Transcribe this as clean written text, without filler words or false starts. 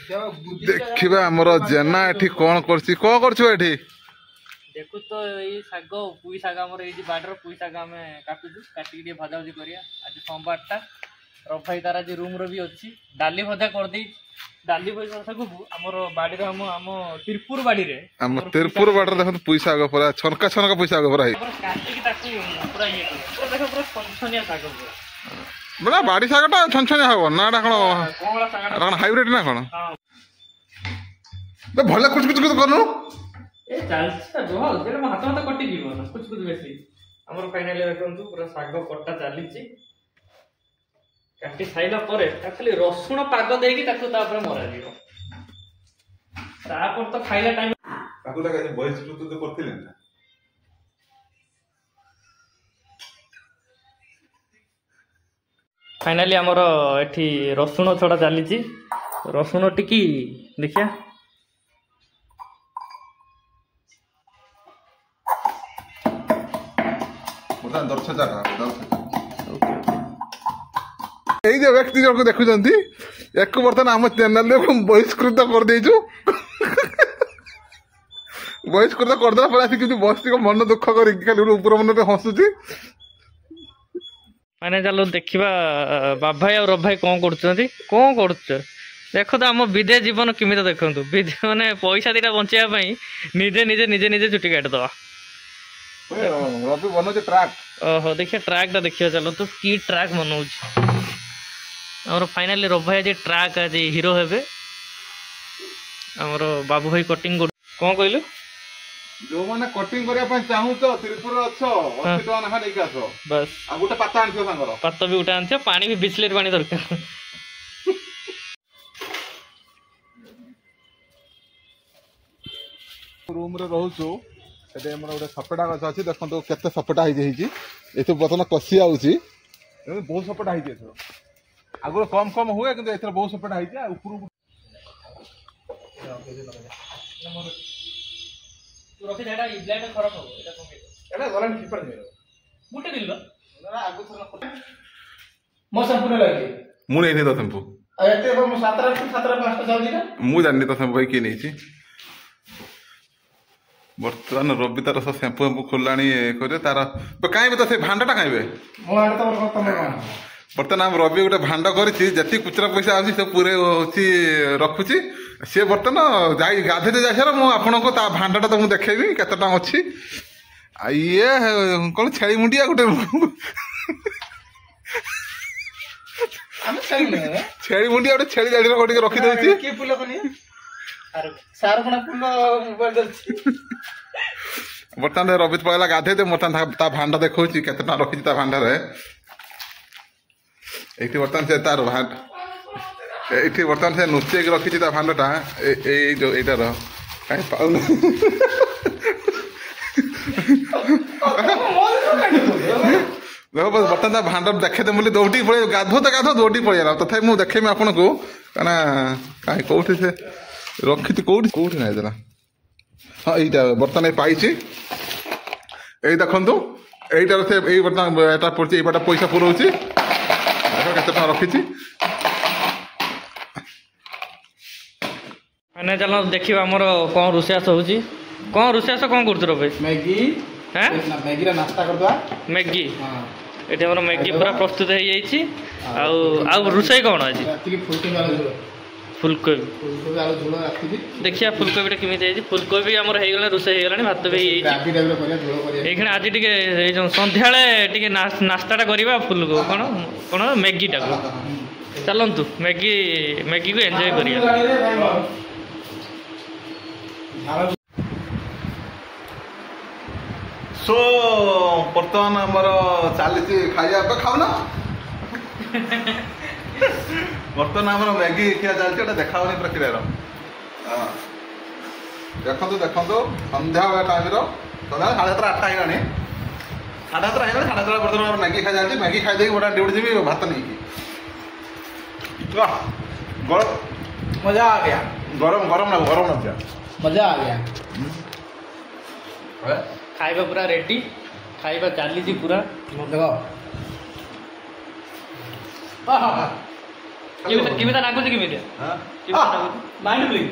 देखिबा हमर जेना एठी कोन करछि को करछु एठी देखु तो एई साग पुई साग हमर एई बाडर पुई साग हमें काटुछु काटी के भजा भजी करिया आज सोमवारटा रफाई तार आज रूम रो भी अछि डाली भजा कर देई डाली भजा साग हमर बाडी रो हम तिरपुर बाडी रे हम तिरपुर बाडी देखो पुई साग पूरा छनका छनका पुई साग पूरा काटी के ताकू पूरा ये पूरा देखो पूरा छनछनिया साग बड़ा बाडी सागटा छनछनिया हो ना कोन कोंगला सागटा कोन हाइब्रिड ना कोन हां बे भले कुछ कुछ करनु ए चालछि जो जेले म हाथ हाथ कटि जीव ना कुछ कुछ बेसी हमर फाइनली देखंतु पूरा साग कट्टा चालिछि काटी साइला परे खाली रसुण पाग देकी ताकू ता ऊपर मरा जीव ता पर तो खाइला टाइम ताकू लगा बॉयज टू तो करथिले ना फाइनली हमर एठी रसुण छड़ा चालिछि रसुण टिकी देखिया जो व्यक्ति जन को देखुंत एक बर्तमान आम चैनल बहिष्कृत कर देचु बहिष्कृत करदेला पर आसी कि बस मन दुख कर ऊपर मन हसुची माने चलो देखा बाभाई और रभाई कौन कर देख तो आम विदेश जीवन किमित देखु माने पैसा दीटा बचाई निजे निजे निजे निजे चुटी काटिदवा रवि बनौचे ट्रैक ओहो देखिए ट्रैक टा देखिए चलो तो की ट्रैक बनौछ हमर फाइनली रवि भाई आज ट्रैक आज हीरो हेबे हमर बाबू भाई कटिंग कोन कहलु जो माने कटिंग करिया पय चाहू तो त्रिपुर अच्छो 80 टका नखा नै आसो बस आ गुटा पाता आनथियो संगर पाता भी उठा आनथियो पानी भी 20 लीटर पानी दरकार रूम रे रहउछु एते हमर गोटे सपेटा गछ अछि देखंतो केते सपेटा होई जैछि एतो बतन कसी आउछि बहुत सपेटा होई जैछि आगु कम कम हुए किंतु एथर बहुत सपेटा होई छै ऊपर तू रखि देडा ई ब्लेड खराब हो एटा कोन एटा गलन टिपर दे मुटे दिल्लो ना आगु थर मो संपूर्ण लागि मु नै नै तो संपू एते हम 7 5 जाउ दिना मु जाननी तो संपू भाई की नै छी बर्तमान रवि तार सब शैम्पू वैम्पू खोलाणी करे तार तो कहीं भी तो से भांडा खाइबे बर्तमान आम रवि गोटे भांड करी जी खुचरा पैसा आसी सब पूरे हूँ रखुची सी बर्तमान जा गाधे जासार मुझे भांडाटा तो मुझे देखेबी केते टाइम अच्छी ये कौन छेली मुंडिया गोटे छेली मुंडिया गोटे छेली जाड़ी गोटे रखी देती बर्तमान रवि पहला गाधे बर्तमान भांडा देखा केते रखी भांडारे ये बर्तमान से तार ये बर्तमान से नुचेक रखी भांडाटा यहीटार कहीं पाऊन देख बर्तमान भांडा देखे बोली दौड़ी पड़े गाधो तो गाधो दौड़ी पड़ेगा तथा मुझे देखेमी आपन को कहीं कौटी से रखी कौटी कौटी ना देला हाँ यहीटा बर्तमान पाई यही देखु यहीटार से यही बर्तमान एटा पड़े ये पैसा पुराऊँगी केते रखी मैंने चलो देखिए आमर कौन रोषेस होची कौन रोषेस कौन कर भाई मैगी हैं मैगी रा नाश्ता कर दवा मैगी हां एटे हमर मैगी पूरा प्रस्तुत हो जाईची आ रोषे कौन आज फुलकोबी आलू झोल राखी देखिए फुलकोबी केमी जाईची फुलकोबी हमर हे गेला रोषे हे गेलानी भात भी राबी टाइप रो करिया झोल करिया एखने आज टिके ए जो संध्याळे टिके नाश्ताटा करबा फुलको कोन कोन मैगी टा चलंतु मैगी को एंजॉय करिया सो बर्तमान आमर चली खाइया खाऊना बर्तमान आम मैगी खिया चलती देखा प्रक्रिया देखो देखो सन्ध्या टाइम सन्ध्या 7:30 8टा है 7:30 है 7:30 बर्तमान मैगी खाई जाती मैगी खाई दे गोटा ड्यूटी जी भात नहीं गरम मजा आ गया गरम गरम ना मजा आ गया खाइबा पूरा रेडी खाइबा चली पूरा देखो କେମିତି ଲାଗୁଛି କେମିତି? ହଁ କେମିତି ଲାଗୁଛି? Mind blowing